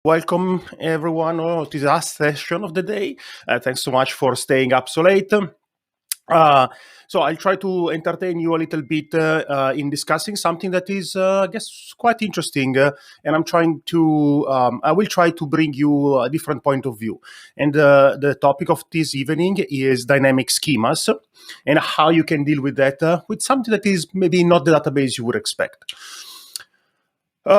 Welcome everyone to the last session of the day. Thanks so much for staying up so late. So I'll try to entertain you a little bit in discussing something that is, I guess, quite interesting. And I will try to bring you a different point of view. And the topic of this evening is dynamic schemas and how you can deal with that with something that is maybe not the database you would expect.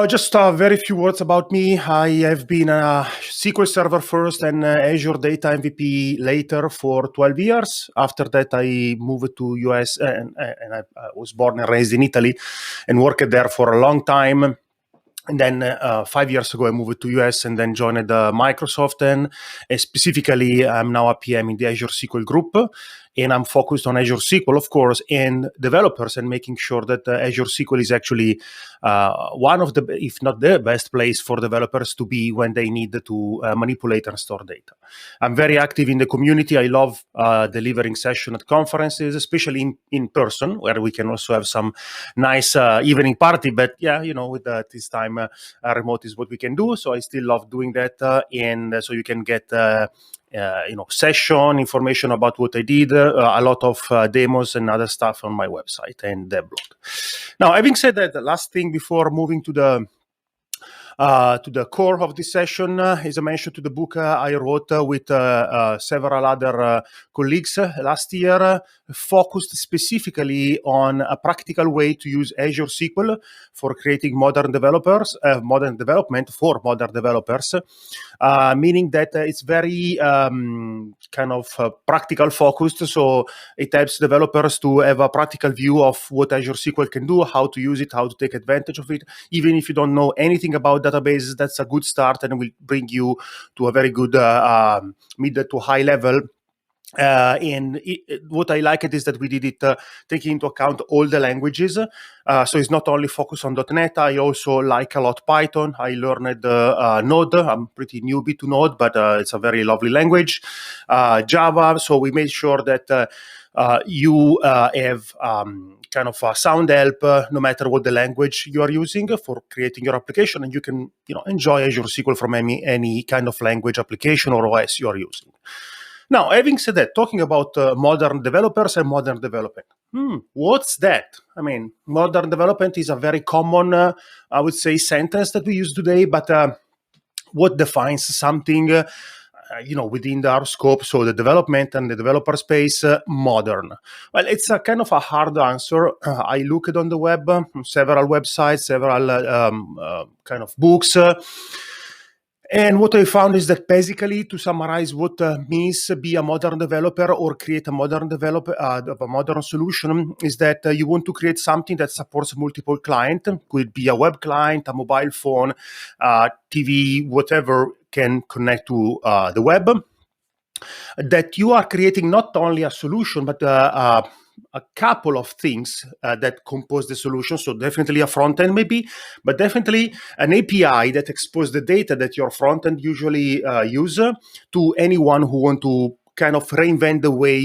Just a very few words about me. I have been a SQL Server first and Azure Data MVP later for 12 years. After that, I moved to US and I was born and raised in Italy and worked there for a long time. And then 5 years ago, I moved to US and then joined Microsoft. And specifically, I'm now a PM in the Azure SQL group. And I'm focused on Azure SQL, of course, and developers and making sure that Azure SQL is actually one of the, if not the best place for developers to be when they need to manipulate and store data. I'm very active in the community. I love delivering sessions at conferences, especially in person, where we can also have some nice evening party. But yeah, with this time, remote is what we can do. So I still love doing that. And so you can get session information about what I did, a lot of demos and other stuff on my website and the blog. Now, having said that, the last thing before moving to the core of this session is a mention to the book I wrote with several other colleagues last year, focused specifically on a practical way to use Azure SQL for creating modern development for modern developers, meaning that it's very practical focused. So it helps developers to have a practical view of what Azure SQL can do, how to use it, how to take advantage of it. Even if you don't know anything about databases, that's a good start and will bring you to a very good mid to high level. What I like it is that we did it taking into account all the languages. So it's not only focused on .NET. I also like a lot Python. I learned Node. I'm pretty newbie to Node, but it's a very lovely language. Java. So we made sure that you have kind of a sound help no matter what the language you are using for creating your application, and you can enjoy Azure SQL from any kind of language application or OS you are using. Now, having said that, talking about modern developers and modern development, what's that? I mean, modern development is a very common, I would say, sentence that we use today, but what defines something, within our scope, so the development and the developer space, modern? Well, it's a kind of a hard answer. I looked on the web, several websites, several kind of books, and what I found is that basically, to summarize what means be a modern developer or create a modern a modern solution, is that you want to create something that supports multiple clients. Could be a web client, a mobile phone, TV, whatever can connect to the web. That you are creating not only a solution, but a couple of things that compose the solution. So definitely a front end maybe, but definitely an API that exposes the data that your front end usually use to anyone who want to kind of reinvent the way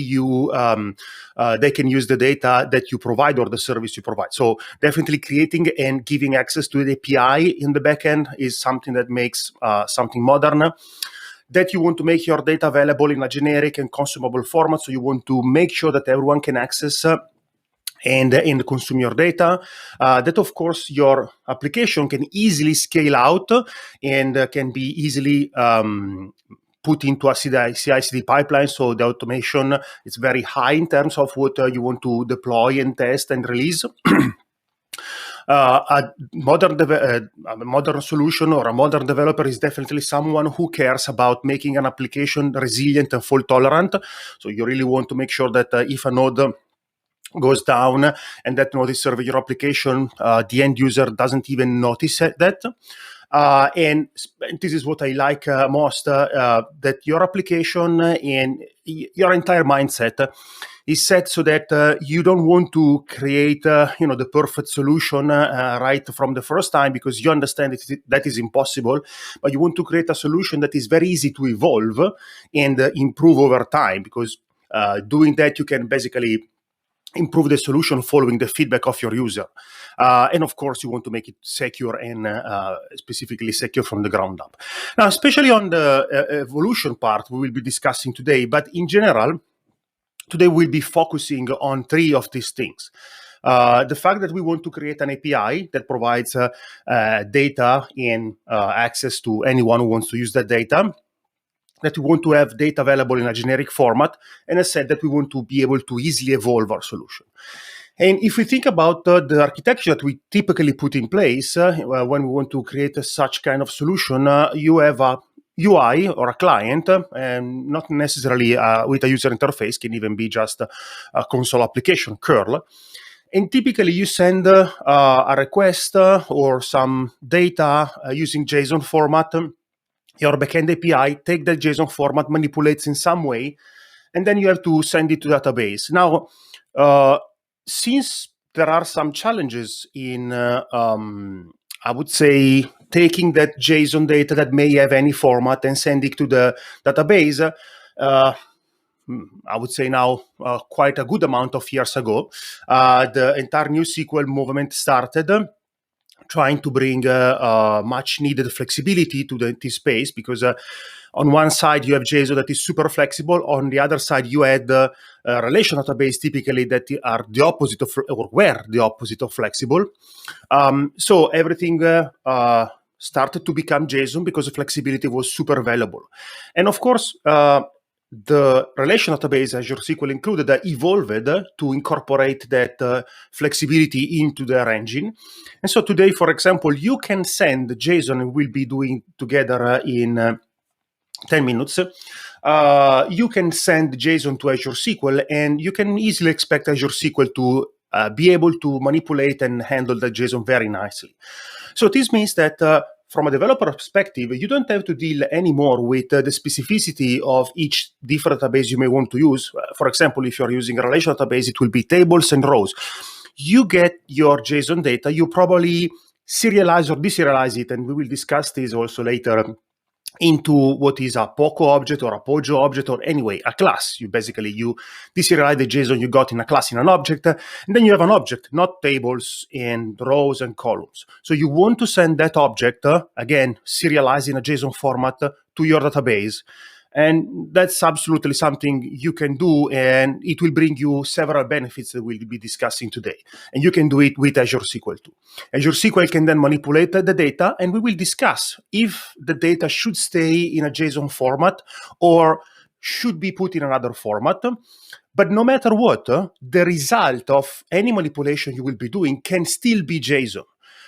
they can use the data that you provide or the service you provide. So definitely creating and giving access to the API in the backend is something that makes something modern. That you want to make your data available in a generic and consumable format. So you want to make sure that everyone can access and consume your data. That, of course, your application can easily scale out and can be easily put into a CI/CD pipeline. So the automation is very high in terms of what you want to deploy and test and release. A modern solution or a modern developer is definitely someone who cares about making an application resilient and fault tolerant. So you really want to make sure that if a node goes down and that node is serving your application, the end user doesn't even notice that. And this is what I like most, that your application and your entire mindset is set so that you don't want to create, the perfect solution right from the first time, because you understand that is impossible. But you want to create a solution that is very easy to evolve and improve over time, because doing that, you can basically improve the solution following the feedback of your user. And of course, you want to make it secure and specifically secure from the ground up. Now, especially on the evolution part, we will be discussing today, but in general, today we'll be focusing on 3 of these things. The fact that we want to create an API that provides data and access to anyone who wants to use that data, that we want to have data available in a generic format, and I said that we want to be able to easily evolve our solution. And if we think about the architecture that we typically put in place when we want to create such kind of solution, you have a UI or a client, and not necessarily with a user interface, can even be just a console application, curl. And typically you send a request or some data using JSON format. Your backend API take that JSON format, manipulates in some way, and then you have to send it to database. Now, since there are some challenges in, I would say, taking that JSON data that may have any format and send it to the database, I would say now quite a good amount of years ago, the entire NoSQL movement started trying to bring much needed flexibility to this space, because on one side you have JSON that is super flexible, on the other side you had relational database typically that are the opposite of, or were the opposite of flexible. So everything started to become JSON because flexibility was super valuable. And of course, the relational database, Azure SQL included, evolved to incorporate that flexibility into their engine. And so today, for example, you can send JSON, and we'll be doing together in 10 minutes. You can send JSON to Azure SQL, and you can easily expect Azure SQL to be able to manipulate and handle the JSON very nicely. So this means that from a developer perspective, you don't have to deal anymore with the specificity of each different database you may want to use. For example, if you're using a relational database, it will be tables and rows. You get your JSON data, you probably serialize or deserialize it, and we will discuss this also later, into what is a POCO object or a POJO object, or anyway, a class. You deserialize the JSON you got in a class in an object, and then you have an object, not tables and rows and columns. So you want to send that object, again, serialized in a JSON format to your database. And that's absolutely something you can do, and it will bring you several benefits that we'll be discussing today. And you can do it with Azure SQL too. Azure SQL can then manipulate the data, and we will discuss if the data should stay in a JSON format or should be put in another format. But no matter what, the result of any manipulation you will be doing can still be JSON.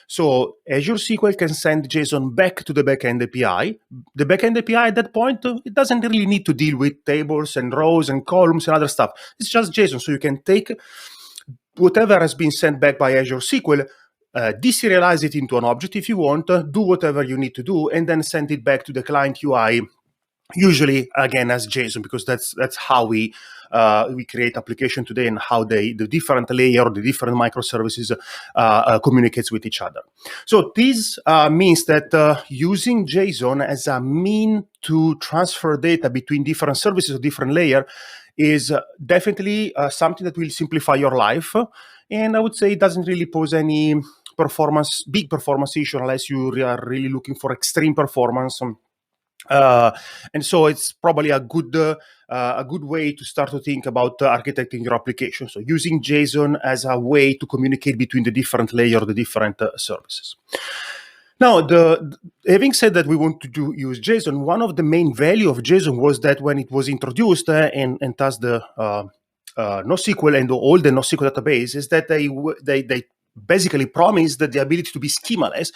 So Azure SQL can send JSON back to the backend API. The backend API at that point, it doesn't really need to deal with tables and rows and columns and other stuff. It's just JSON. So you can take whatever has been sent back by Azure SQL, deserialize it into an object if you want, do whatever you need to do, and then send it back to the client UI, usually again as JSON, because that's how we create application today, and how the different layer, the different microservices communicates with each other. So this means that using JSON as a mean to transfer data between different services or different layer is definitely something that will simplify your life. And I would say it doesn't really pose any big performance issue unless you are really looking for extreme performance. And so it's probably a good way to start to think about architecting your application. So using JSON as a way to communicate between the different layers, the different services. Now, having said that we want to use JSON, one of the main value of JSON was that when it was introduced and thus the NoSQL and all the NoSQL databases, that they basically promised the ability to be schemaless,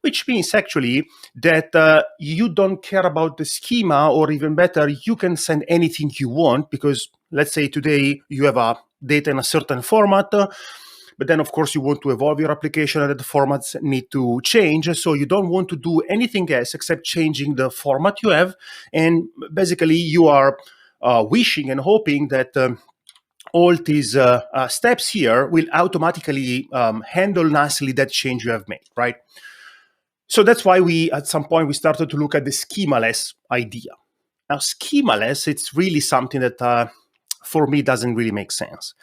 which means actually that you don't care about the schema, or even better, you can send anything you want, because let's say today you have a data in a certain format, but then of course you want to evolve your application and the formats need to change. So you don't want to do anything else except changing the format you have. And basically you are wishing and hoping that all these steps here will automatically handle nicely that change you have made, right? So that's why at some point, we started to look at the schemaless idea. Now, schemaless, it's really something that, for me, doesn't really make sense.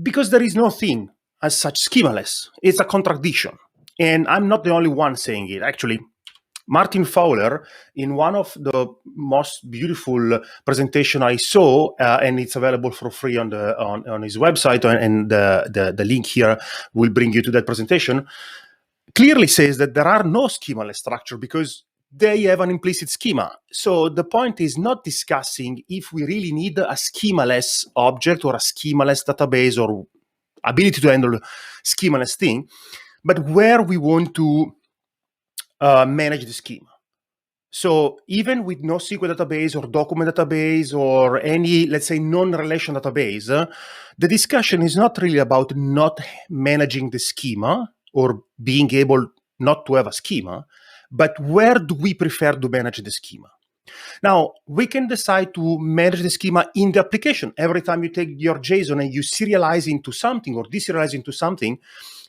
Because there is no thing as such schemaless. It's a contradiction. And I'm not the only one saying it. Actually, Martin Fowler, in one of the most beautiful presentation I saw, and it's available for free on his website, and the link here will bring you to that presentation, clearly says that there are no schemaless structure because they have an implicit schema. So the point is not discussing if we really need a schemaless object or a schemaless database or ability to handle schemaless thing, but where we want to manage the schema. So even with NoSQL database or document database or any, let's say, non-relation database, the discussion is not really about not managing the schema or being able not to have a schema, but where do we prefer to manage the schema? Now, we can decide to manage the schema in the application. Every time you take your JSON and you serialize into something or deserialize into something,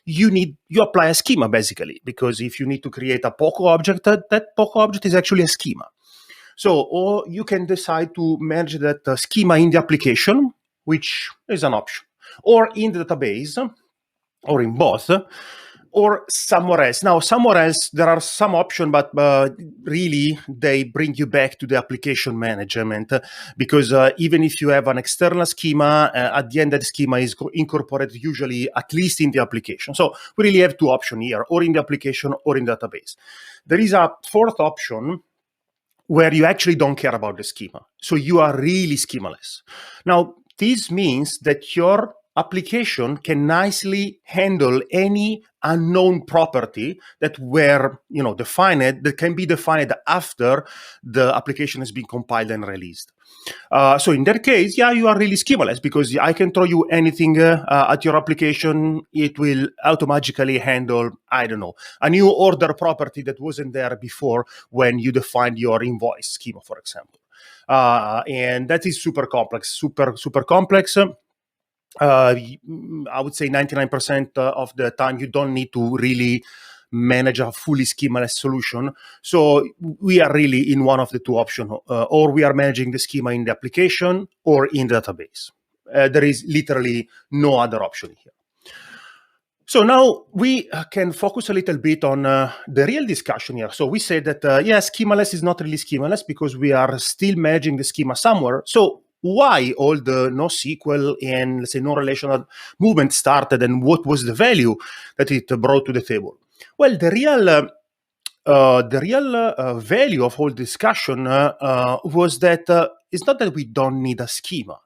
you apply a schema, basically, because if you need to create a POCO object, that POCO object is actually a schema. So, or you can decide to manage that schema in the application, which is an option, or in the database, or in both, or somewhere else. Now, somewhere else, there are some options, but really, they bring you back to the application management, because even if you have an external schema, at the end, that schema is incorporated usually at least in the application. So we really have two options here, or in the application or in the database. There is a fourth option where you actually don't care about the schema. So you are really schemaless. Now, this means that your application can nicely handle any unknown property that were defined, that can be defined after the application has been compiled and released. So in that case, yeah, you are really schemaless because I can throw you anything at your application. It will automatically handle, I don't know, a new order property that wasn't there before when you defined your invoice schema, for example. And that is super complex, super complex. I would say 99% of the time you don't need to really manage a fully schemaless solution. So we are really in one of the two options, or we are managing the schema in the application or in the database. There is literally no other option here. So now we can focus a little bit on the real discussion here. So we said that, yes, schemaless is not really schemaless because we are still managing the schema somewhere. So why all the NoSQL and, let's say, non-relational movement started, and what was the value that it brought to the table? Well, the real value of all discussion was that it's not that we don't need a schema,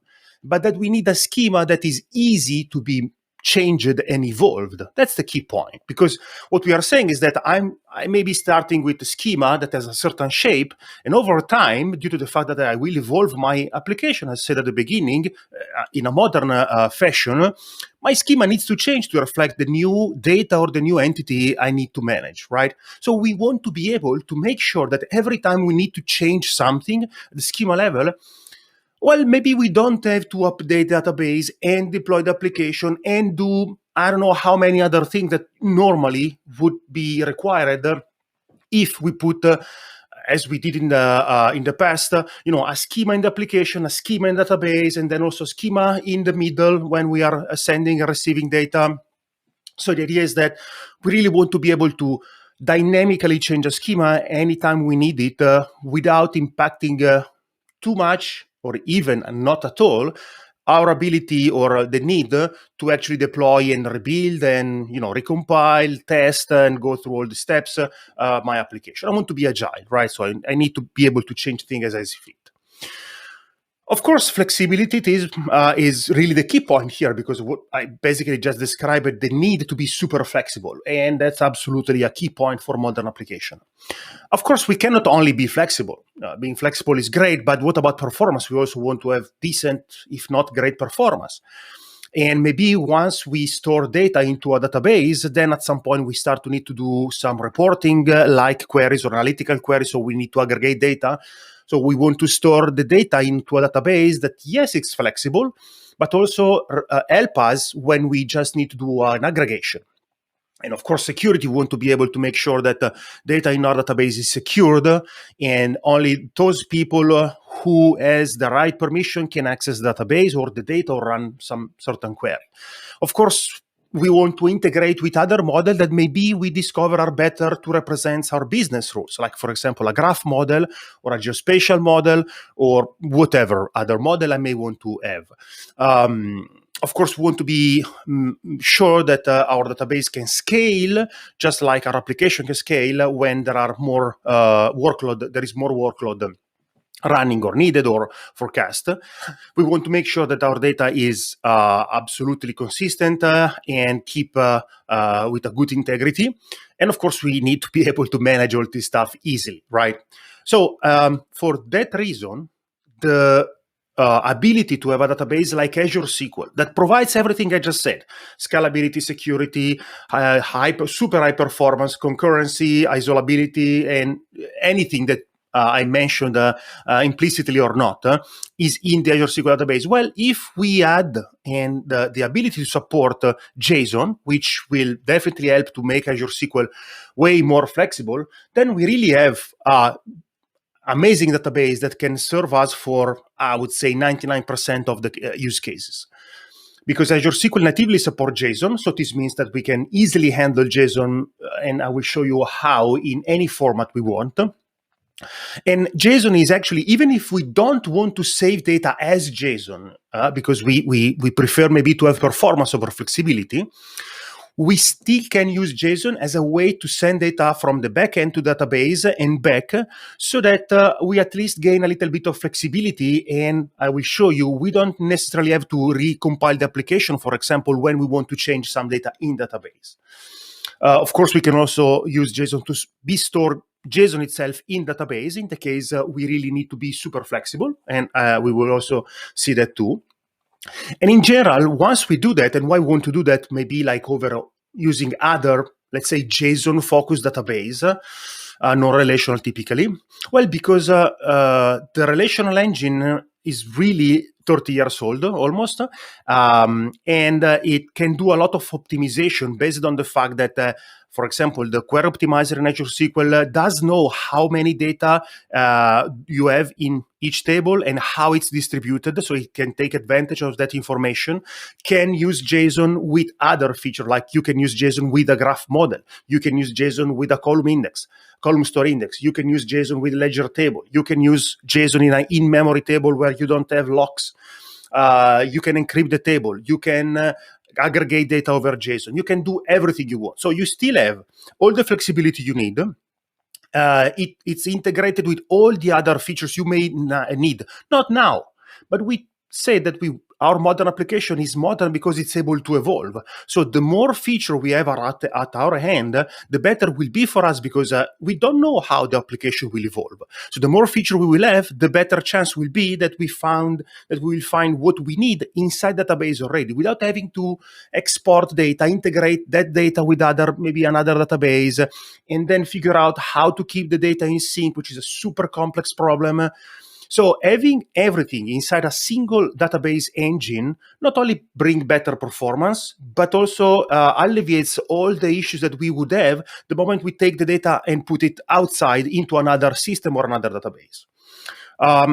but that we need a schema that is easy to be changed and evolved. That's the key point, because what we are saying is that I may be starting with a schema that has a certain shape, and over time, due to the fact that I will evolve my application, as I said at the beginning, in a modern fashion, my schema needs to change to reflect the new data or the new entity I need to manage, right? So we want to be able to make sure that every time we need to change something at the schema level, well, maybe we don't have to update database and deploy the application and do, I don't know how many other things that normally would be required if we put, as we did in the past, a schema in the application, a schema in database, and then also schema in the middle when we are sending and receiving data. So the idea is that we really want to be able to dynamically change a schema anytime we need it without impacting too much or even not at all our ability or the need to actually deploy and rebuild and recompile, test, and go through all the steps my application. I want to be agile, right? So I need to be able to change things as I see fit. Of course, flexibility is really the key point here, because what I basically just described, the need to be super flexible, and that's absolutely a key point for modern application. Of course, we cannot only be flexible. Being flexible is great, but what about performance? We also want to have decent, if not great, performance. And maybe once we store data into a database, then at some point we start to need to do some reporting like queries or analytical queries, so we need to aggregate data. So we want to store the data into a database that, yes, it's flexible, but also help us when we just need to do an aggregation. And of course, security, we want to be able to make sure that the data in our database is secured, and only those people who has the right permission can access the database or the data or run some certain query. Of course, we want to integrate with other models that maybe we discover are better to represent our business rules, like, for example, a graph model or a geospatial model or whatever other model I may want to have. Of course, we want to be sure that our database can scale, just like our application can scale when there are more workload. There is more workload running or needed or forecast. We want to make sure that our data is absolutely consistent and keep with a good integrity. And of course, we need to be able to manage all this stuff easily, right? So for that reason, the ability to have a database like Azure SQL that provides everything I just said: scalability, security, super high performance, concurrency, isolability, and anything that I mentioned implicitly or not, is in the Azure SQL database. Well, if we add and the ability to support Json, which will definitely help to make Azure SQL way more flexible, then we really have amazing database that can serve us for, I would say, 99% of the use cases. Because Azure SQL natively supports Json, so this means that we can easily handle Json, and I will show you how in any format we want. And Json is actually, even if we don't want to save data as Json, because we prefer maybe to have performance over flexibility, we still can use Json as a way to send data from the backend to database and back, so that we at least gain a little bit of flexibility. And I will show you, we don't necessarily have to recompile the application, for example, when we want to change some data in database. Of course, we can also use Json to be stored Json itself in database in the case we really need to be super flexible, and we will also see that too. And in general, once we do that, and why we want to do that, maybe like over using other, let's say, JSON-focused database, non-relational typically, well, because the relational engine is really 30 years old almost, and it can do a lot of optimization based on the fact that for example, the query optimizer in Azure SQL does know how many data you have in each table and how it's distributed, so it can take advantage of that information. Can use JSON with other features, like you can use JSON with a graph model. You can use JSON with a column index, column store index. You can use JSON with ledger table. You can use JSON in an in-memory table where you don't have locks. You can encrypt the table. You can aggregate data over JSON. You can do everything you want. So you still have all the flexibility you need. It's integrated with all the other features you may need. Not now, but we say that our modern application is modern because it's able to evolve. So the more feature we have at our hand, the better will be for us, because we don't know how the application will evolve. So the more feature we will have, the better chance will be that we will find what we need inside database already, without having to export data, integrate that data with maybe another database, and then figure out how to keep the data in sync, which is a super complex problem. So having everything inside a single database engine not only brings better performance, but also alleviates all the issues that we would have the moment we take the data and put it outside into another system or another database.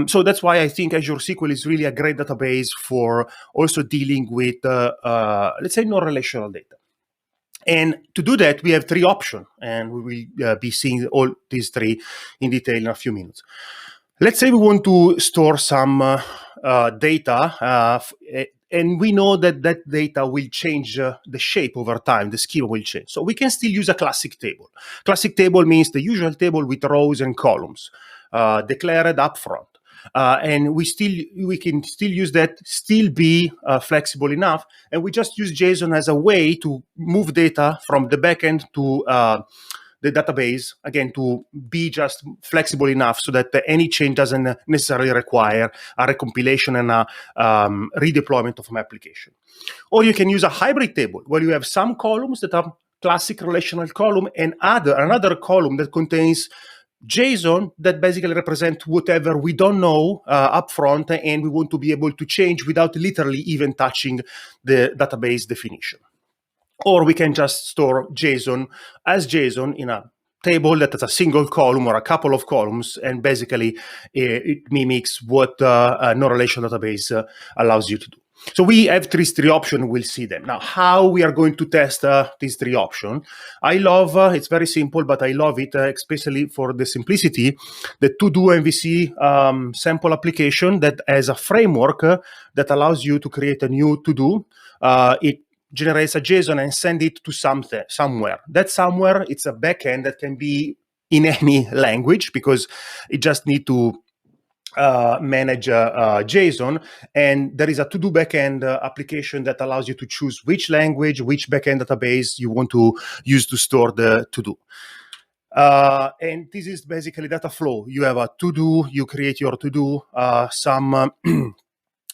So that's why I think Azure SQL is really a great database for also dealing with, let's say, non-relational data. And to do that, we have three options, and we will be seeing all these three in detail in a few minutes. Let's say we want to store some data, and we know that that data will change the shape over time, the schema will change. So we can still use a classic table. Classic table means the usual table with rows and columns, declared upfront. And we can still use that, still be flexible enough, and we just use JSON as a way to move data from the backend to the database, again, to be just flexible enough so that any change doesn't necessarily require a recompilation and a redeployment of my application. Or you can use a hybrid table where you have some columns that are classic relational column and another column that contains JSON that basically represent whatever we don't know upfront, and we want to be able to change without literally even touching the database definition. or we can just store JSON as JSON in a table that has a single column or a couple of columns, and basically it mimics what a no-relational database allows you to do. So we have these three options. We'll see them. Now, how we are going to test these three options. I love, it's very simple, but I love it, especially for the simplicity, the to-do MVC sample application that has a framework that allows you to create a new to-do. It generates a JSON and send it to somewhere. That somewhere, it's a backend that can be in any language, because it just need to manage JSON, and there is a to-do backend application that allows you to choose which language, which backend database you want to use to store the to-do. And this is basically data flow. You have a to-do, you create your to-do,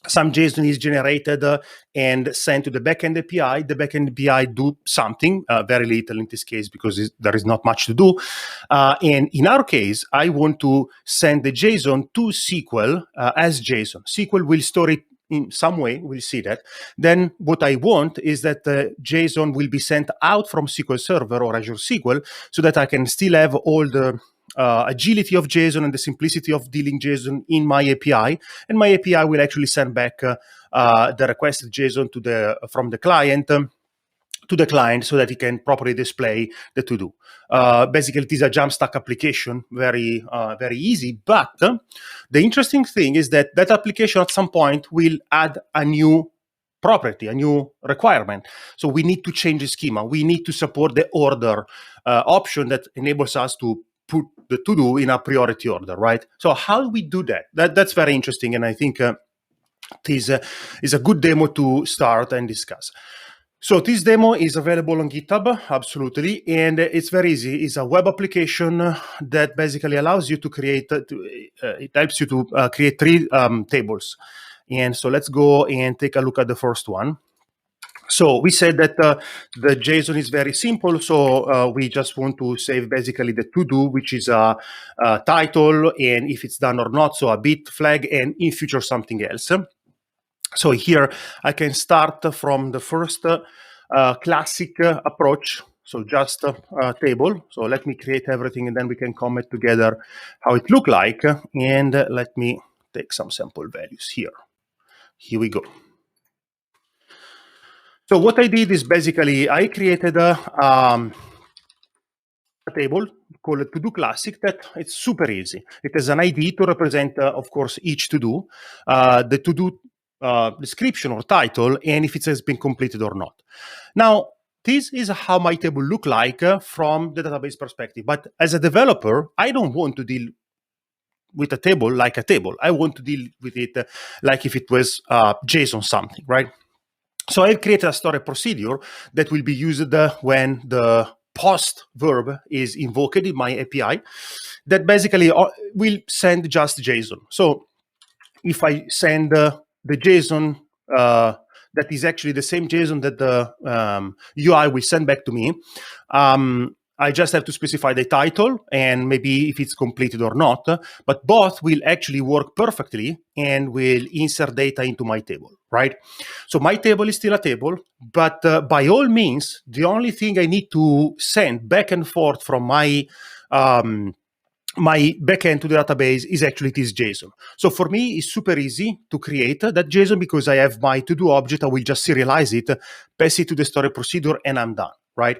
some JSON is generated and sent to the backend API. The backend API do something, very little in this case, because there is not much to do. And in our case, I want to send the JSON to SQL as JSON. SQL will store it in some way, we'll see that. Then what I want is that the JSON will be sent out from SQL Server or Azure SQL, so that I can still have all the agility of JSON and the simplicity of dealing JSON in my API, and my API will actually send back the requested JSON from the client to the client, so that it can properly display the to-do. Basically, it is a Jamstack application, very easy. But the interesting thing is that that application at some point will add a new property, a new requirement. So we need to change the schema. We need to support the order option that enables us to put the to-do in a priority order, right? So how do we do that? That's very interesting, and I think this is a good demo to start and discuss. So this demo is available on GitHub, absolutely, and it's very easy. It's a web application that basically allows you to create, it helps you to create three tables. And so let's go and take a look at the first one. So we said that the JSON is very simple. So we just want to save basically the to-do, which is a title, and if it's done or not, so a bit flag, and in future something else. So here I can start from the first classic approach. So just a table. So let me create everything, and then we can comment together how it look like. And let me take some sample values here. Here we go. So what I did is basically I created a table called to-do classic that it's super easy. It has an ID to represent, of course, each to-do, the to-do description or title, and if it has been completed or not. Now, this is how my table look like from the database perspective. But as a developer, I don't want to deal with a table like a table. I want to deal with it like if it was JSON something, right? So I've created a storage procedure that will be used when the post verb is invoked in my API, that basically will send just JSON. So if I send the JSON that is actually the same JSON that the UI will send back to me, I just have to specify the title and maybe if it's completed or not, but both will actually work perfectly and will insert data into my table, right? So my table is still a table, but by all means, the only thing I need to send back and forth from my backend to the database is actually this JSON. So for me, it's super easy to create that JSON because I have my to-do object. I will just serialize it, pass it to the storage procedure, and I'm done, right?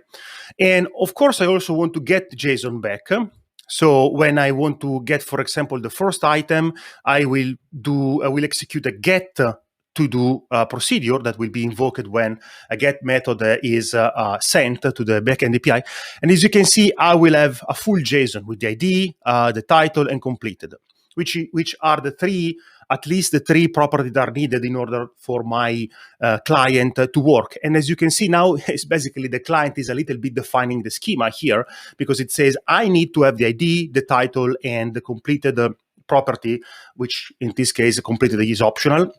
And of course, I also want to get JSON back. So when I want to get, for example, the first item, I will execute a get to-do procedure that will be invoked when a get method is sent to the backend API. And as you can see, I will have a full JSON with the ID, the title, and completed, which are at least the three properties that are needed in order for my client to work. And as you can see now, it's basically the client is a little bit defining the schema here because it says I need to have the ID, the title, and the completed property, which in this case, completed is optional.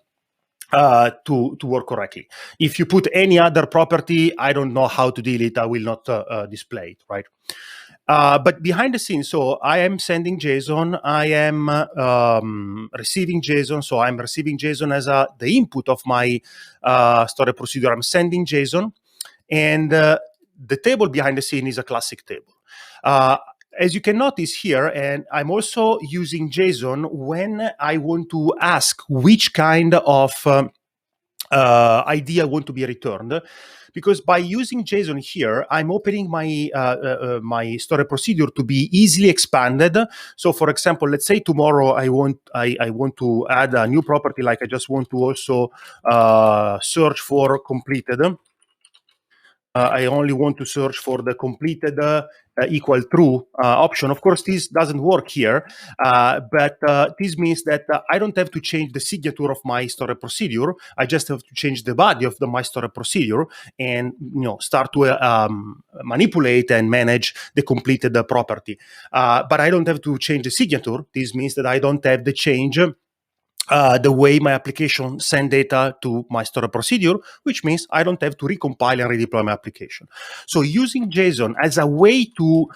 To work correctly. If you put any other property, I don't know how to deal it. I will not display it, right? But behind the scenes, so I am sending JSON, I am receiving JSON. So I'm receiving JSON as the input of my storage procedure. I'm sending JSON. And the table behind the scene is a classic table. As you can notice here, and I'm also using JSON when I want to ask which kind of ID I want to be returned, because by using JSON here, I'm opening my my storage procedure to be easily expanded. So, for example, let's say tomorrow I want to add a new property, like I just want to also search for completed. I only want to search for the completed equal true option. Of course, this doesn't work here, but this means that I don't have to change the signature of my storage procedure. I just have to change the body of my storage procedure and start to manipulate and manage the completed property. But I don't have to change the signature. This means that I don't have to change the way my application send data to my storage procedure, which means I don't have to recompile and redeploy my application. So using JSON as a way to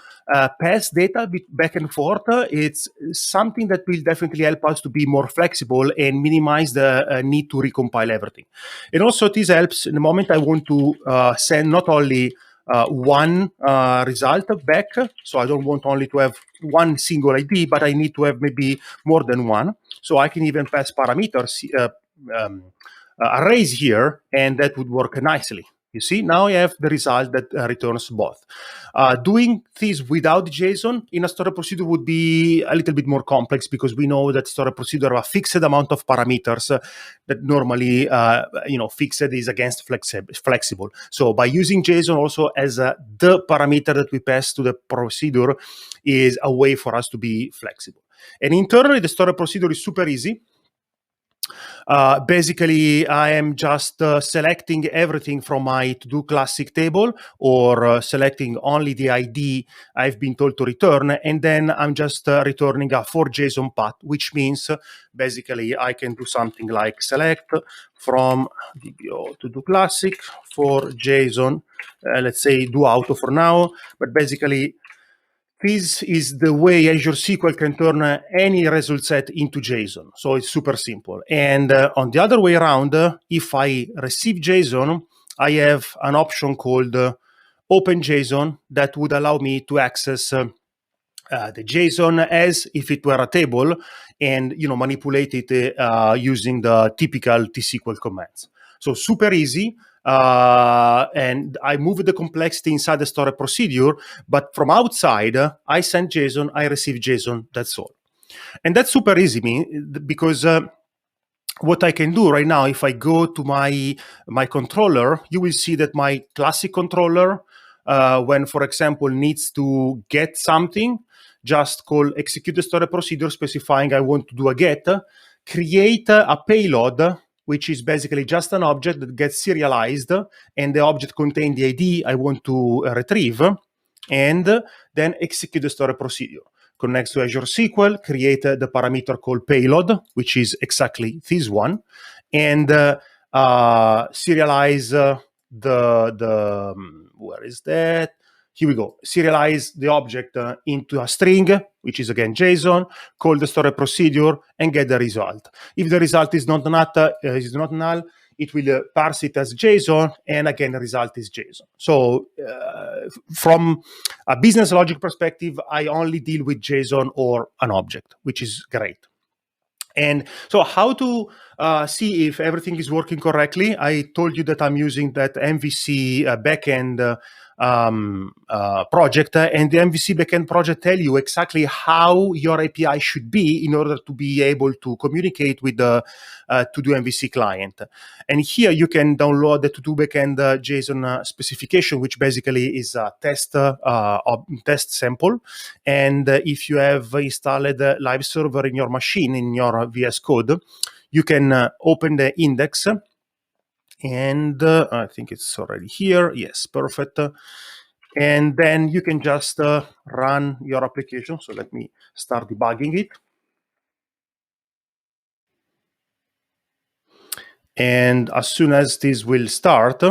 pass data back and forth, it's something that will definitely help us to be more flexible and minimize the need to recompile everything. And also this helps in the moment I want to send not only one result back, so I don't want only to have one single ID, but I need to have maybe more than one. So I can even pass parameters, arrays here, and that would work nicely. You see, now I have the result that returns both. Doing this without JSON in a storage procedure would be a little bit more complex, because we know that storage procedure have a fixed amount of parameters that normally, fixed is against flexible. So by using JSON also as the parameter that we pass to the procedure is a way for us to be flexible. And internally, the storage procedure is super easy. Basically, I am just selecting everything from my to-do classic table, or selecting only the ID I've been told to return, and then I'm just returning a for JSON path, which means basically I can do something like select from DBO to do classic for JSON. Let's say do auto for now, but basically this is the way Azure SQL can turn any result set into JSON. So it's super simple. And on the other way around, if I receive JSON, I have an option called Open JSON that would allow me to access the JSON as if it were a table, and manipulate it using the typical T-SQL commands. So super easy. And I move the complexity inside the storage procedure, but from outside, I send JSON, I receive JSON, that's all. And that's super easy because what I can do right now, if I go to my controller, you will see that my classic controller, when, for example, needs to get something, just call execute the storage procedure specifying I want to do a get, create a payload, which is basically just an object that gets serialized, and the object contains the ID I want to retrieve, and then execute the storage procedure. Connects to Azure SQL, create the parameter called payload, which is exactly this one, and serialize where is that? Here we go. Serialize the object into a string, which is again JSON, call the storage procedure, and get the result. If the result is not null, it will parse it as JSON, and again, the result is JSON. So from a business logic perspective, I only deal with JSON or an object, which is great. And so how to see if everything is working correctly? I told you that I'm using that MVC backend project, and the MVC backend project tell you exactly how your API should be in order to be able to communicate with the to-do MVC client. And here you can download the to-do backend JSON specification, which basically is a test sample. And if you have installed live server in your machine, in your VS Code, you can open the index, and I think it's already here. Yes, perfect. And then you can just run your application. So let me start debugging it. And as soon as this will start,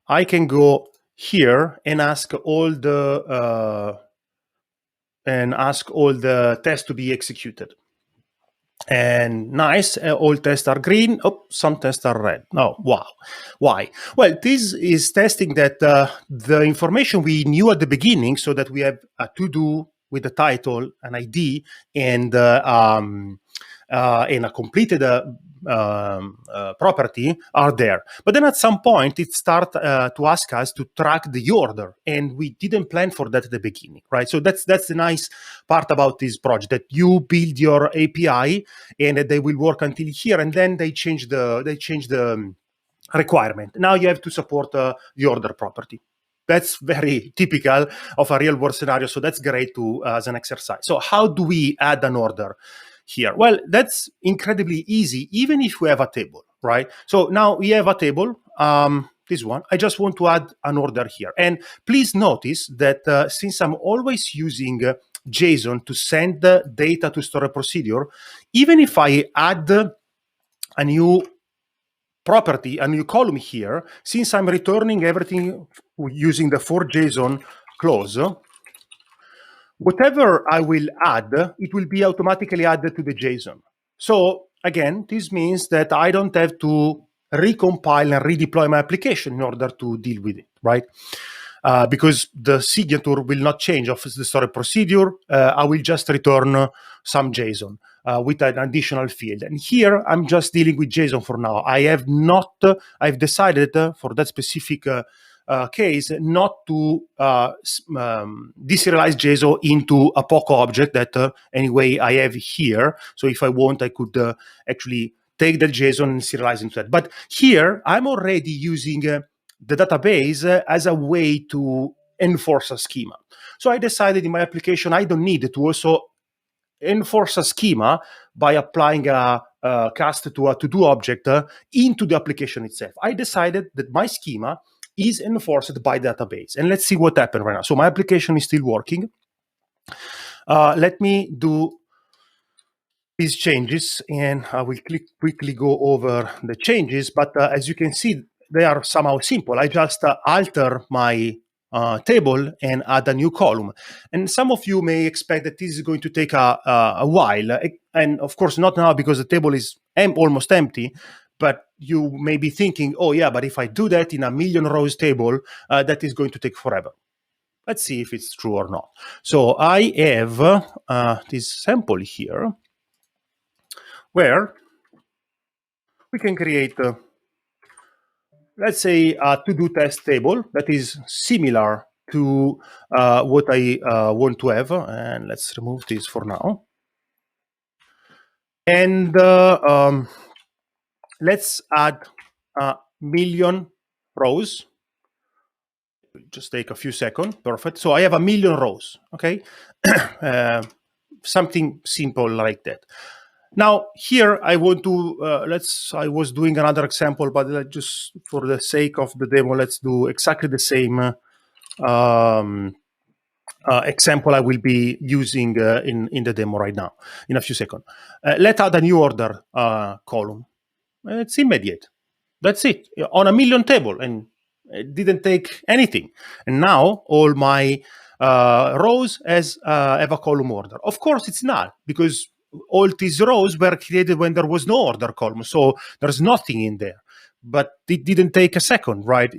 I can go here and ask all the tests to be executed. And nice, all tests are green. Oh, some tests are red. No, wow. Why? Well, this is testing that the information we knew at the beginning, so that we have a to-do with the title, an ID, and a completed property are there. But then at some point, it starts to ask us to track the order, and we didn't plan for that at the beginning, right? So that's the nice part about this project, that you build your API and they will work until here, and then they change the requirement. Now you have to support the order property. That's very typical of a real world scenario. So that's great to as an exercise. So how do we add an order here? Well, that's incredibly easy, even if we have a table, right? So now we have a table. This one, I just want to add an order here. And please notice that since I'm always using JSON to send the data to store a procedure, even if I add a new property, a new column here, since I'm returning everything using the for JSON clause, whatever I will add, it will be automatically added to the JSON. So again, this means that I don't have to recompile and redeploy my application in order to deal with it, right? Because the signature will not change of the storage procedure. I will just return some JSON with an additional field. And here I'm just dealing with JSON for now. I've decided for that specific case not to deserialize JSON into a POCO object that anyway I have here. So if I want, I could actually take the JSON and serialize into that. But here I'm already using the database as a way to enforce a schema. So I decided in my application I don't need to also enforce a schema by applying a cast to a to-do object into the application itself. I decided that my schema is enforced by database. And let's see what happened right now. So my application is still working. Let me do these changes, and I will quickly go over the changes. But as you can see, they are somehow simple. I just alter my table and add a new column. And some of you may expect that this is going to take a while. And of course, not now, because the table is almost empty. But you may be thinking, oh yeah, but if I do that in a million rows table, that is going to take forever. Let's see if it's true or not. So I have this sample here, where we can create, let's say, a to-do test table that is similar to what I want to have. And let's remove this for now. And let's add a million rows. It'll just take a few seconds. Perfect. So I have a million rows, okay? Something simple like that. Now here I want to, I was doing another example, but just for the sake of the demo, let's do exactly the same example I will be using in the demo right now, in a few seconds. Let's add a new order column. It's immediate. That's it, on a million table, and it didn't take anything. And now all my rows have a column order. Of course, it's not, because all these rows were created when there was no order column, so there's nothing in there. But it didn't take a second, right?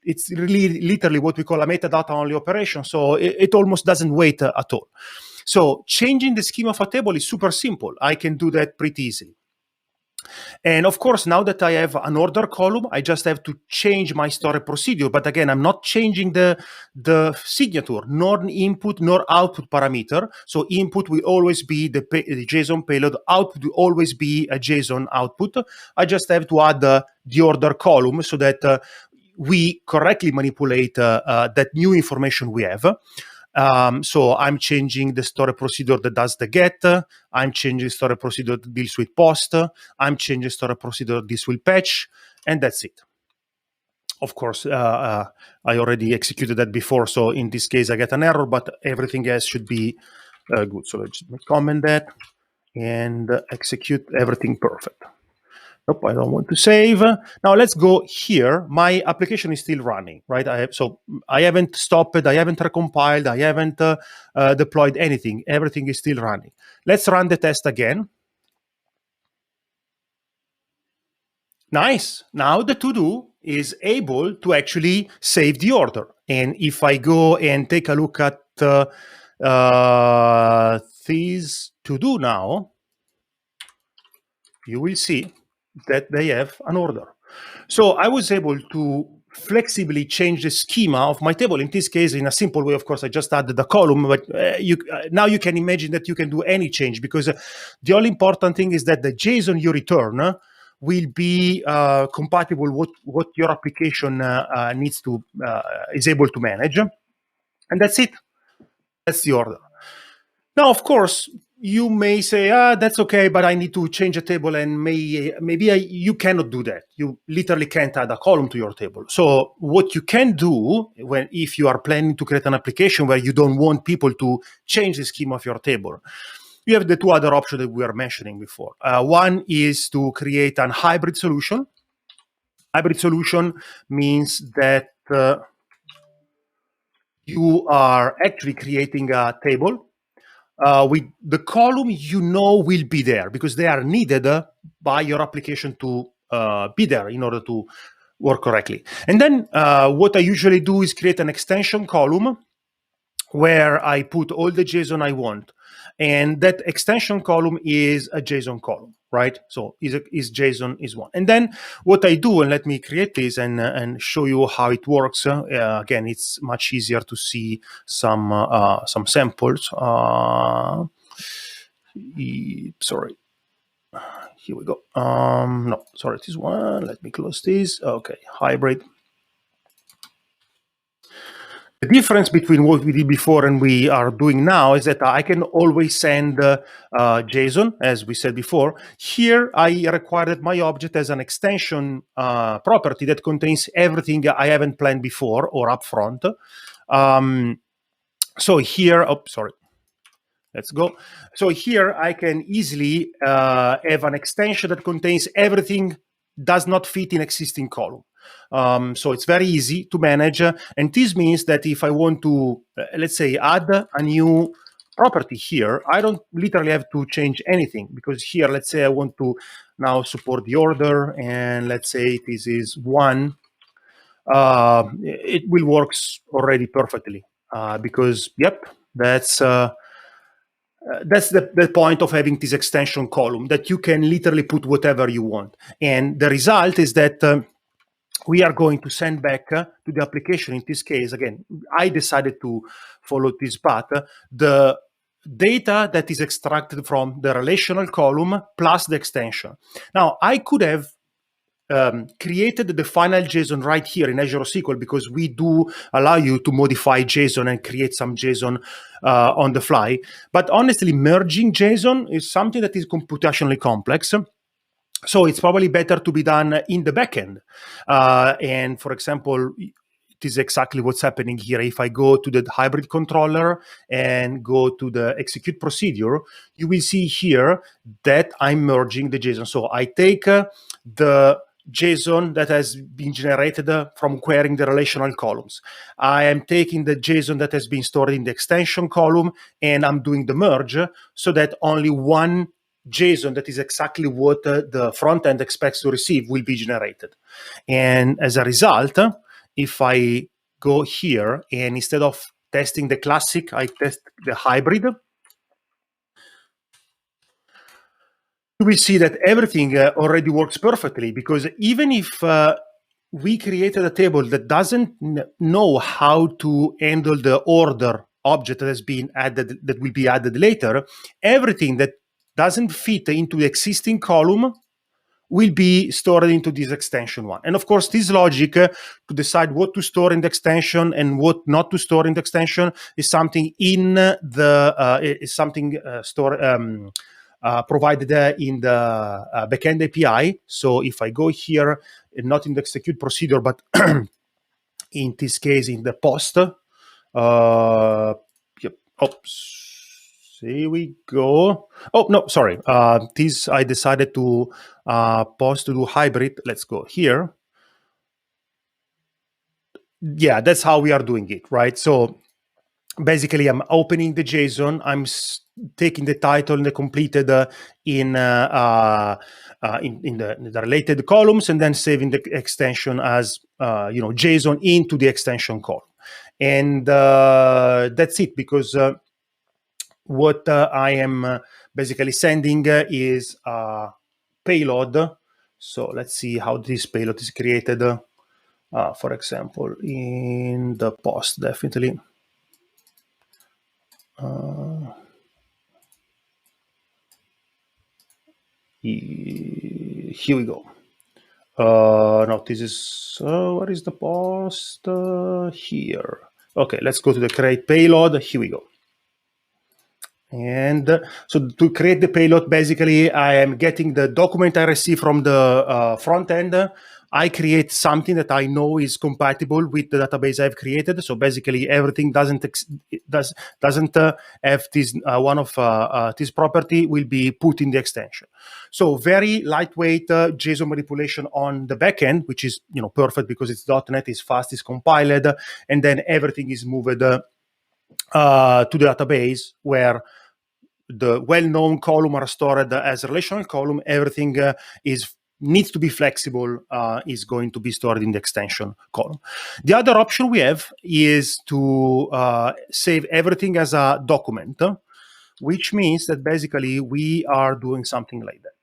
It's really literally what we call a metadata only operation, so it almost doesn't wait at all. So changing the schema of a table is super simple. I can do that pretty easily. And of course, now that I have an order column, I just have to change my storage procedure. But again, I'm not changing the signature, nor input nor output parameter. So input will always be the JSON payload, output will always be a JSON output. I just have to add the order column so that we correctly manipulate that new information we have. So I'm changing the storage procedure that does the get. I'm changing storage procedure that deals with post. I'm changing storage procedure that deals with patch, and that's it. Of course, I already executed that before, so in this case I get an error, but everything else should be good. So let's comment that and execute everything perfect. Nope, I don't want to save. Now let's go here. My application is still running, right? I haven't stopped, I haven't recompiled, I haven't deployed anything. Everything is still running. Let's run the test again. Nice. Now the to-do is able to actually save the order. And if I go and take a look at these to-do now, you will see that they have an order. So I was able to flexibly change the schema of my table. In this case, in a simple way, of course, I just added the column, but now you can imagine that you can do any change, because the only important thing is that the JSON you return will be compatible with what your application is able to manage. And that's it. That's the order. Now, of course, you may say, that's okay, but I need to change a table, and you cannot do that. You literally can't add a column to your table. So what you can do if you are planning to create an application where you don't want people to change the schema of your table, you have the two other options that we were mentioning before. One is to create an hybrid solution. Hybrid solution means that you are actually creating a table with the column will be there because they are needed by your application to be there in order to work correctly. And then what I usually do is create an extension column where I put all the JSON I want. And that extension column is a JSON column, right? So is JSON is one. And then what I do, and let me create this and show you how it works. Again, it's much easier to see some samples. Sorry. Here we go. No, sorry, this one. Let me close this. Okay, hybrid. The difference between what we did before and we are doing now is that I can always send JSON, as we said before. Here, I require that my object has an extension property that contains everything I haven't planned before or upfront. So here, sorry. Let's go. So here, I can easily have an extension that contains everything does not fit in existing column. So it's very easy to manage. And this means that if I want to, let's say, add a new property here, I don't literally have to change anything, because here, let's say I want to now support the order, and let's say this is 1. It will work already perfectly because, yep, that's the point of having this extension column, that you can literally put whatever you want. And the result is that we are going to send back to the application. In this case, again, I decided to follow this path, the data that is extracted from the relational column plus the extension. Now, I could have created the final JSON right here in Azure SQL, because we do allow you to modify JSON and create some JSON on the fly. But honestly, merging JSON is something that is computationally complex. So it's probably better to be done in the backend. And for example, it is exactly what's happening here. If I go to the hybrid controller and go to the execute procedure, you will see here that I'm merging the JSON. So I take the JSON that has been generated from querying the relational columns. I am taking the JSON that has been stored in the extension column, and I'm doing the merge so that only one JSON that is exactly what the front end expects to receive will be generated. And as a result, if I go here and instead of testing the classic, I test the hybrid, you will see that everything already works perfectly, because even if we created a table that doesn't know how to handle the order object that has been added, that will be added later, everything that doesn't fit into the existing column will be stored into this extension one. And of course, this logic to decide what to store in the extension and what not to store in the extension is something in the provided in the backend API. So if I go here, not in the execute procedure, but in this case in the post, yep. Oops. Here we go. Oh, no, sorry. This I decided to post to do hybrid. Let's go here. Yeah, that's how we are doing it, right? So basically I'm opening the JSON, I'm taking the title and the completed in the related columns, and then saving the extension as JSON into the extension column. And that's it, because what I am basically sending is payload. So let's see how this payload is created. For example, in the post, definitely. Here we go. No, this is, what is the post? Here. Okay, let's go to the create payload. Here we go. And so to create the payload, basically, I am getting the document I receive from the front end. I create something that I know is compatible with the database I've created. So basically, everything doesn't have this one of this property will be put in the extension. So very lightweight JSON manipulation on the backend, which is perfect because it's .NET, is fast, is compiled, and then everything is moved to the database where the well-known column are stored as a relational column. Everything needs to be flexible, is going to be stored in the extension column. The other option we have is to save everything as a document, which means that basically we are doing something like that.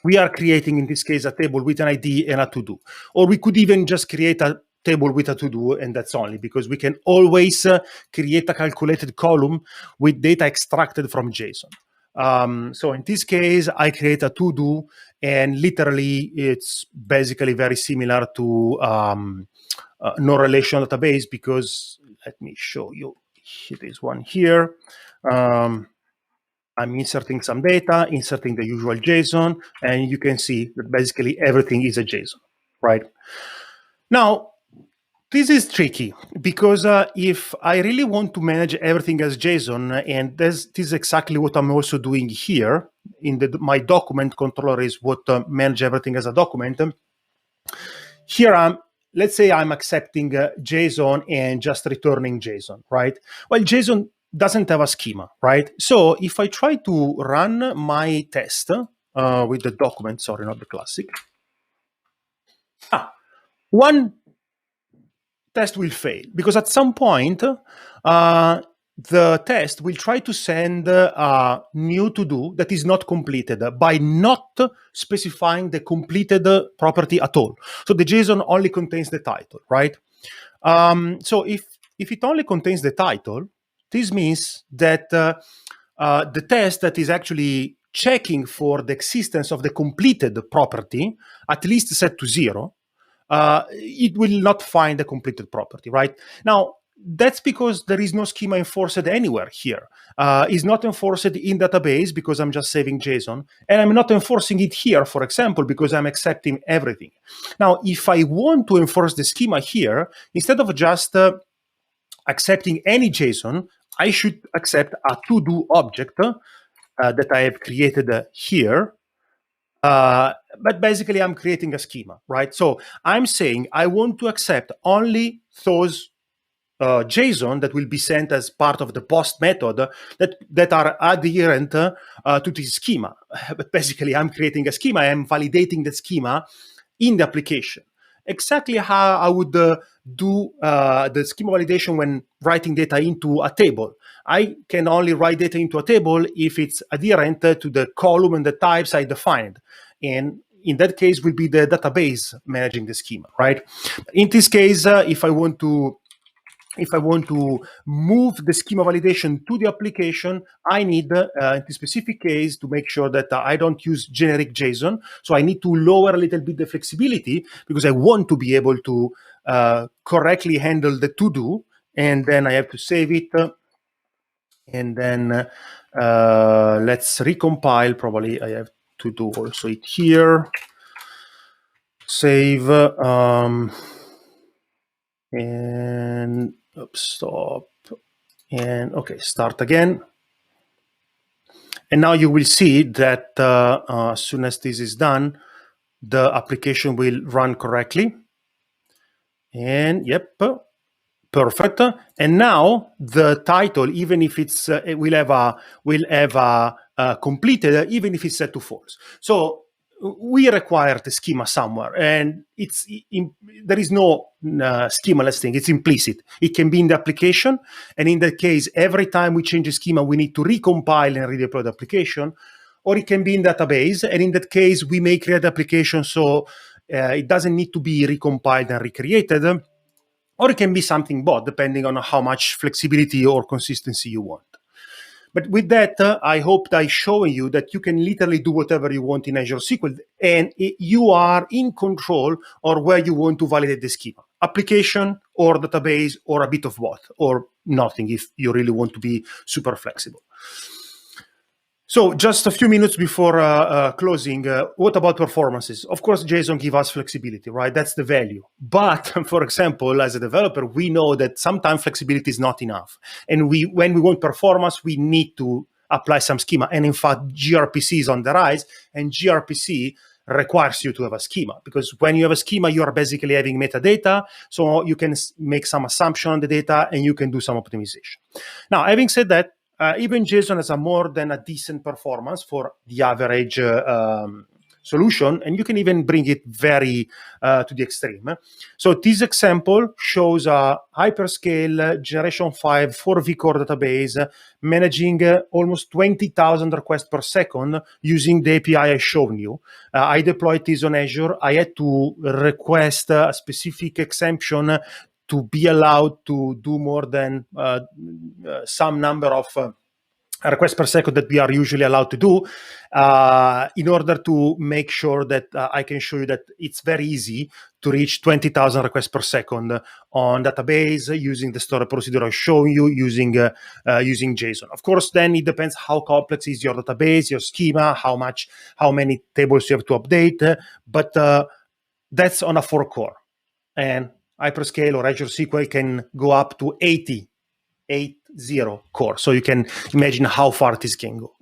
We are creating, in this case, a table with an ID and a to-do. Or we could even just create a table with a to-do, and that's only because we can always create a calculated column with data extracted from JSON. So in this case, I create a to-do, and literally it's basically very similar to no relational database, because let me show you. There is one here. I'm inserting some data, inserting the usual JSON, and you can see that basically everything is a JSON, right? Now, this is tricky because if I really want to manage everything as JSON, and this is exactly what I'm also doing here in my document controller is what manage everything as a document. Here let's say I'm accepting JSON and just returning JSON, right? Well, JSON doesn't have a schema, right? So if I try to run my test with the document, sorry, not the classic. One test will fail because at some point the test will try to send a new to-do that is not completed by not specifying the completed property at all. So the JSON only contains the title, right? So if it only contains the title, this means that the test that is actually checking for the existence of the completed property, at least set to 0, it will not find the completed property, right? Now, that's because there is no schema enforced anywhere here. It's not enforced in database because I'm just saving JSON, and I'm not enforcing it here, for example, because I'm accepting everything. Now, if I want to enforce the schema here, instead of just accepting any JSON, I should accept a to-do object that I have created here. But basically, I'm creating a schema, right? So I'm saying I want to accept only those JSON that will be sent as part of the post method that are adherent to this schema. But basically, I'm creating a schema. I'm validating the schema in the application. Exactly how I would do the schema validation when writing data into a table. I can only write data into a table if it's adherent to the column and the types I defined. And in that case will be the database managing the schema, right? In this case, if I want to move the schema validation to the application, I need, in this specific case, to make sure that I don't use generic JSON. So I need to lower a little bit the flexibility because I want to be able to correctly handle the to-do. And then I have to save it. And then let's recompile. Probably I have to do also it here. Save. And oops, stop. And okay, start again. And now you will see that as soon as this is done, the application will run correctly. And yep, Perfect. And now the title, even if it's will have a completed, even if it's set to false. So we require the schema somewhere, and there is no schemaless thing. It's implicit. It can be in the application, and in that case, every time we change the schema, we need to recompile and redeploy the application. Or it can be in database, and in that case, we may create the application so it doesn't need to be recompiled and recreated. Or it can be something both, depending on how much flexibility or consistency you want. But with that, I hope I showing you that you can literally do whatever you want in Azure SQL, and you are in control of where you want to validate the schema. Application or database or a bit of both, or nothing if you really want to be super flexible. So just a few minutes before closing, what about performances? Of course, JSON gives us flexibility, right? That's the value. But for example, as a developer, we know that sometimes flexibility is not enough. And when we want performance, we need to apply some schema. And in fact, gRPC is on the rise, and gRPC requires you to have a schema, because when you have a schema, you are basically having metadata, so you can make some assumption on the data and you can do some optimization. Now, having said that, even JSON has a more than a decent performance for the average solution, and you can even bring it very to the extreme. So this example shows a hyperscale generation 5 4V core database managing almost 20,000 requests per second using the API I shown you. I deployed this on Azure. I had to request a specific exemption to be allowed to do more than some number of requests per second that we are usually allowed to do, in order to make sure that I can show you that it's very easy to reach 20,000 requests per second on database using the storage procedure I show you using JSON. Of course, then it depends how complex is your database, your schema, how many tables you have to update, but that's on a 4-core. And hyperscale or Azure SQL can go up to 80 core. So you can imagine how far this can go.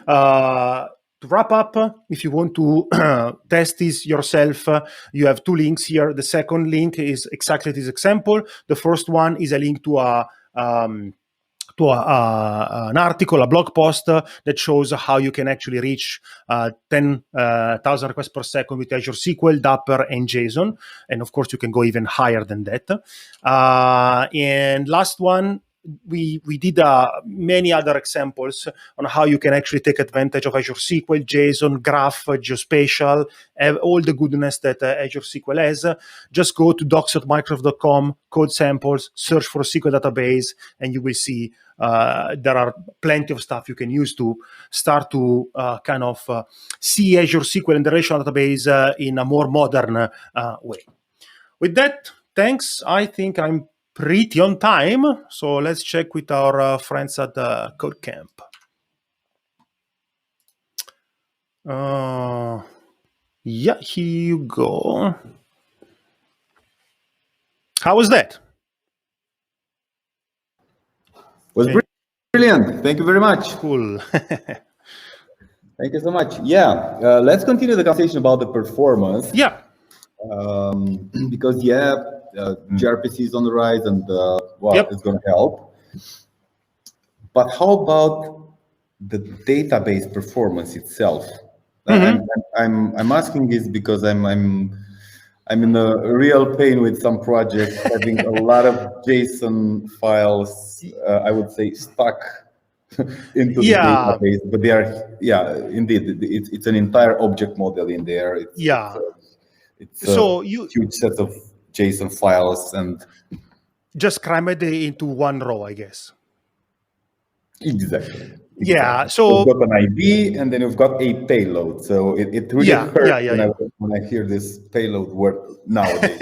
To wrap up, if you want to test this yourself, you have 2 links here. The second link is exactly this example. The first one is a link to an article, a blog post that shows how you can actually reach 10,000 requests per second with Azure SQL, Dapper, and JSON. And of course, you can go even higher than that. And last one, we did many other examples on how you can actually take advantage of Azure SQL, JSON, Graph, Geospatial, all the goodness that Azure SQL has. Just go to docs.microsoft.com, code samples, search for SQL database, and you will see there are plenty of stuff you can use to start to see Azure SQL and the relational database in a more modern way. With that, thanks. I think I'm pretty on time, so let's check with our friends at Codecamp. Yeah, here you go. How was that? Was brilliant. Thank you very much. Cool. Thank you so much. Yeah, let's continue the conversation about the performance. Yeah. Because gRPC is on the rise, and it's going to help. But how about the database performance itself? I'm asking this because I'm in a real pain with some projects having a lot of JSON files. I would say stuck into the database, but they are indeed it's an entire object model in there. It's huge set of JSON files and just cram it into one row, I guess. Exactly. Yeah. So you've got an ID and then you've got a payload. So it really hurts when I hear this payload word nowadays.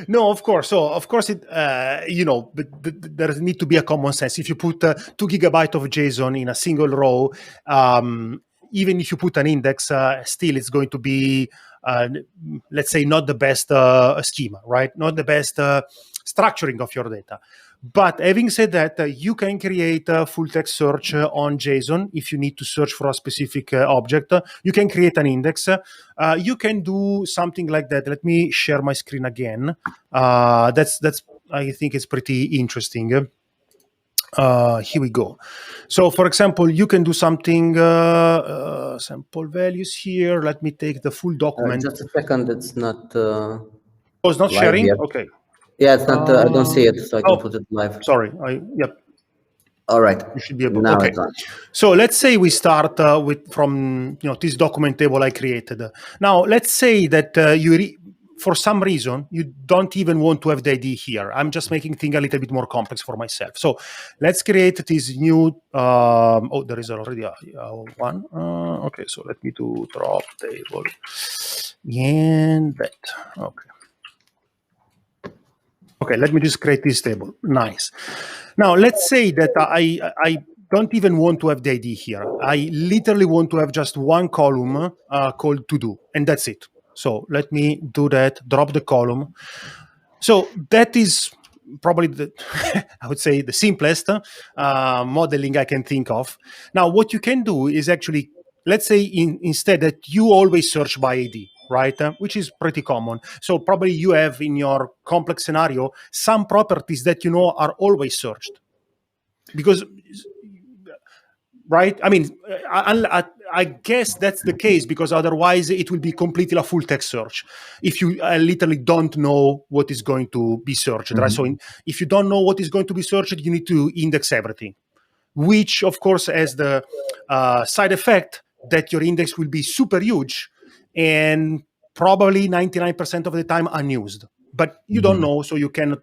No, of course. So of course it but there need to be a common sense. If you put 2 GB of JSON in a single row, even if you put an index, still it's going to be let's say not the best schema, right? Not the best structuring of your data. But having said that, you can create a full text search on JSON if you need to search for a specific object. You can create an index. You can do something like that. Let me share my screen again. That's I think it's pretty interesting. Here we go. So, for example, you can do something, sample values here. Let me take the full document. Just a second, it's not... oh, it's not sharing? Yet. Okay. Yeah, it's not, I don't see it, so I can put it live. Sorry, yep. All right. You should be able. Now Okay. it's on. So let's say we start from this document table I created. Now let's say that for some reason you don't even want to have the ID here. I'm just making things a little bit more complex for myself. So let's create this new. There is already one. Okay, so let me do drop table and that. Okay. Okay, let me just create this table. Nice. Now, let's say that I don't even want to have the ID here. I literally want to have just one column called to do, and that's it. So let me do that, drop the column. So that is probably I would say the simplest modeling I can think of. Now, what you can do is actually, let's say instead that you always search by ID. Right, which is pretty common. So probably you have in your complex scenario some properties that are always searched, because, right? I mean, I guess that's the case, because otherwise it will be completely a full text search if you literally don't know what is going to be searched. Right? So if you don't know what is going to be searched, you need to index everything, which of course has the side effect that your index will be super huge and probably 99% of the time unused. But you don't know, so you can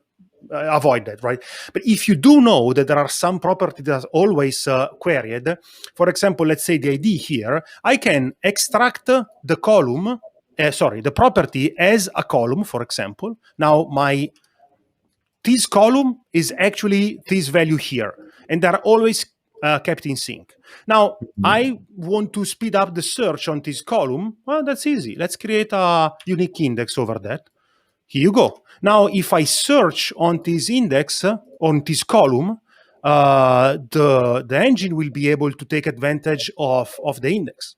avoid that, right? But if you do know that there are some properties that are always queried, for example, let's say the ID here, I can extract the column, the property as a column, for example. Now this column is actually this value here, and they're always kept in sync. Now, I want to speed up the search on this column. Well, that's easy. Let's create a unique index over that. Here you go. Now, if I search on this index, on this column, the engine will be able to take advantage of the index.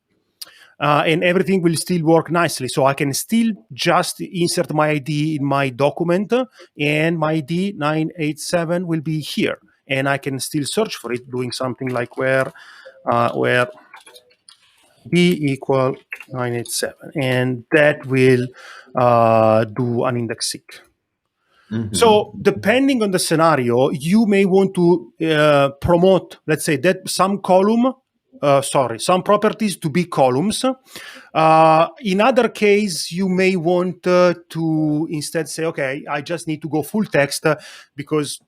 And everything will still work nicely. So I can still just insert my ID in my document, and my ID 987 will be here. And I can still search for it, doing something like where B equal 987. And that will do an index seek. So depending on the scenario, you may want to promote, let's say, that some properties to be columns. In other case, you may want to instead say, okay, I just need to go full text because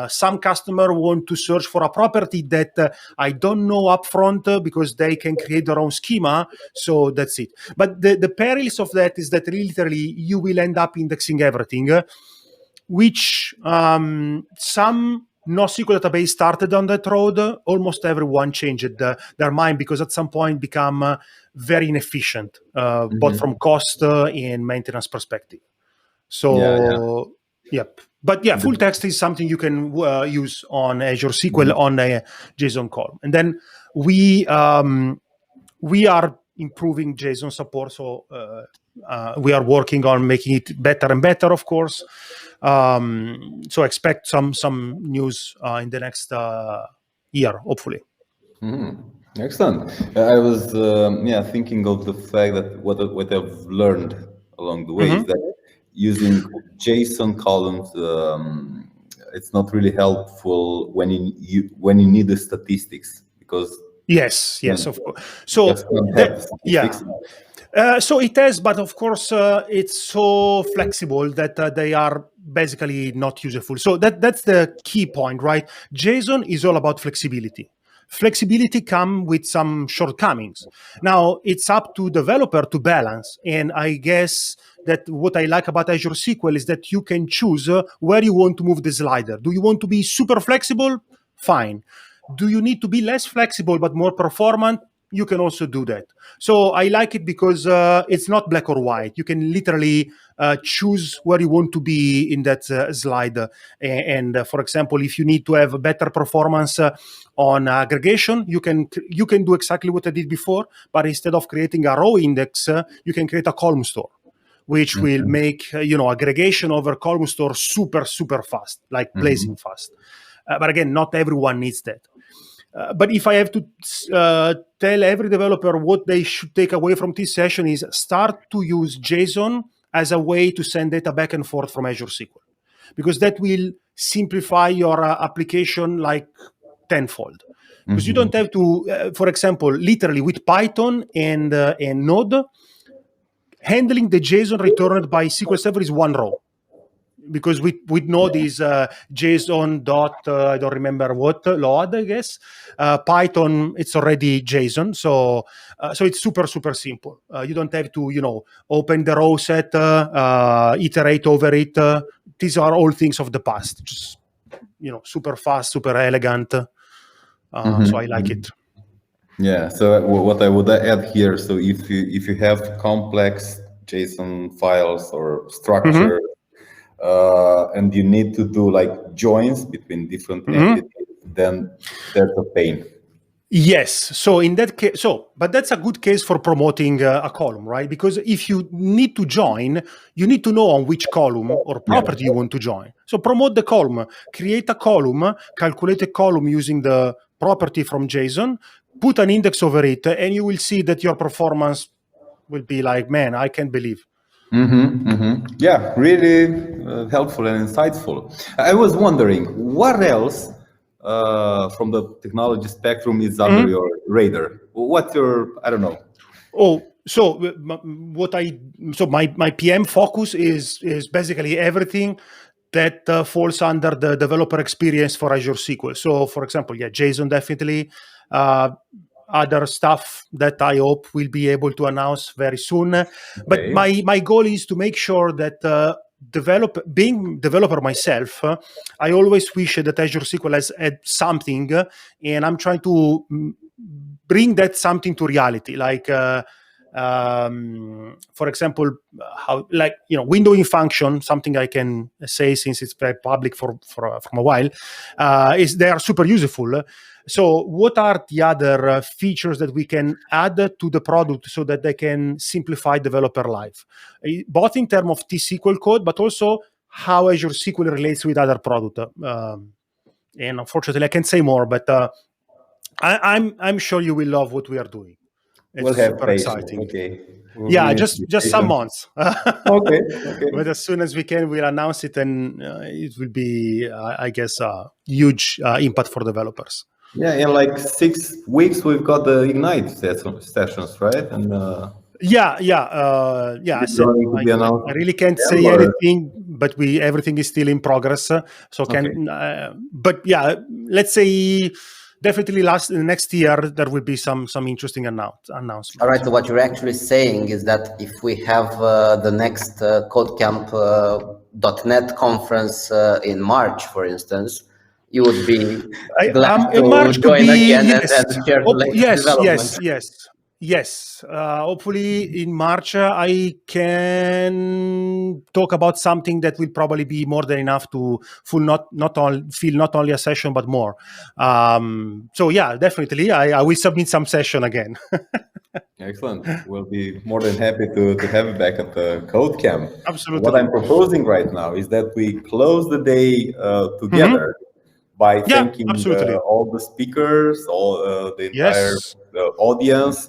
some customer want to search for a property that I don't know upfront because they can create their own schema. So that's it. But the perils of that is that literally you will end up indexing everything, which some NoSQL database started on that road. Almost everyone changed their mind because at some point become very inefficient, both from cost and maintenance perspective. So, yep. But full text is something you can use on Azure SQL on a JSON column. And then we are improving JSON support. So we are working on making it better and better, of course. So expect some news in the next year, hopefully. Excellent. I was thinking of the fact that what I've learned along the way is that using JSON columns, it's not really helpful when you need the statistics, because yes, of course. So so it has, but of course it's so flexible that they are basically not useful. So that's the key point, right? JSON is all about flexibility. Flexibility comes with some shortcomings. Now, it's up to developer to balance. And I guess that what I like about Azure SQL is that you can choose where you want to move the slider. Do you want to be super flexible? Fine. Do you need to be less flexible but more performant? You can also do that. So I like it because it's not black or white. You can literally choose where you want to be in that slide. And for example, if you need to have a better performance on aggregation, you can do exactly what I did before, but instead of creating a row index, you can create a column store, which will make aggregation over column store super fast, like blazing fast. But again, not everyone needs that. But if I have to tell every developer what they should take away from this session is start to use JSON as a way to send data back and forth from Azure SQL, because that will simplify your application like tenfold. Because you don't have to, for example, literally with Python and Node, handling the JSON returned by SQL Server is one row. Because with Node is JSON dot, I don't remember what, load, I guess. Python, it's already JSON. So it's super simple. You don't have to, open the row set, iterate over it. These are all things of the past. Just, super fast, super elegant. So I like it. Yeah. So what I would add here, so if you have complex JSON files or structure, and you need to do like joins between different entities, then that's a pain. Yes. So in that case, but that's a good case for promoting a column, right? Because if you need to join, you need to know on which column or property you want to join. So promote the column, create a column, calculate a column using the property from JSON, put an index over it, and you will see that your performance will be like, man, I can't believe. Yeah, really helpful and insightful. I was wondering, what else from the technology spectrum is under your radar? What's your, I don't know. So my PM focus is basically everything that falls under the developer experience for Azure SQL. So, for example, JSON definitely. Other stuff that I hope we'll be able to announce very soon. Okay. But my goal is to make sure that being developer myself, I always wish that Azure SQL has had something, and I'm trying to bring that something to reality. Like, for example, windowing function, something I can say since it's very public from a while, is they are super useful. So what are the other features that we can add to the product so that they can simplify developer life, both in terms of T-SQL code, but also how Azure SQL relates with other product. And unfortunately, I can't say more, but I'm sure you will love what we are doing. It's super exciting. Okay. Just some months. Okay. But as soon as we can, we'll announce it, and it will be, I guess, a huge impact for developers. Yeah, in like 6 weeks, we've got the Ignite sessions, right? And I really can't say anything, but everything is still in progress. But let's say definitely next year there will be some interesting announcements. All right. So what you're actually saying is that if we have the next Codecamp .NET conference in March, for instance, you would be glad to join again and share the latest developments. Yes. Hopefully in March I can talk about something that will probably be more than enough to fill not only a session but more. So definitely I will submit some session again. Excellent. We'll be more than happy to have you back at the Codecamp. Absolutely. What I'm proposing right now is that we close the day together. By thanking all the speakers, all the entire audience,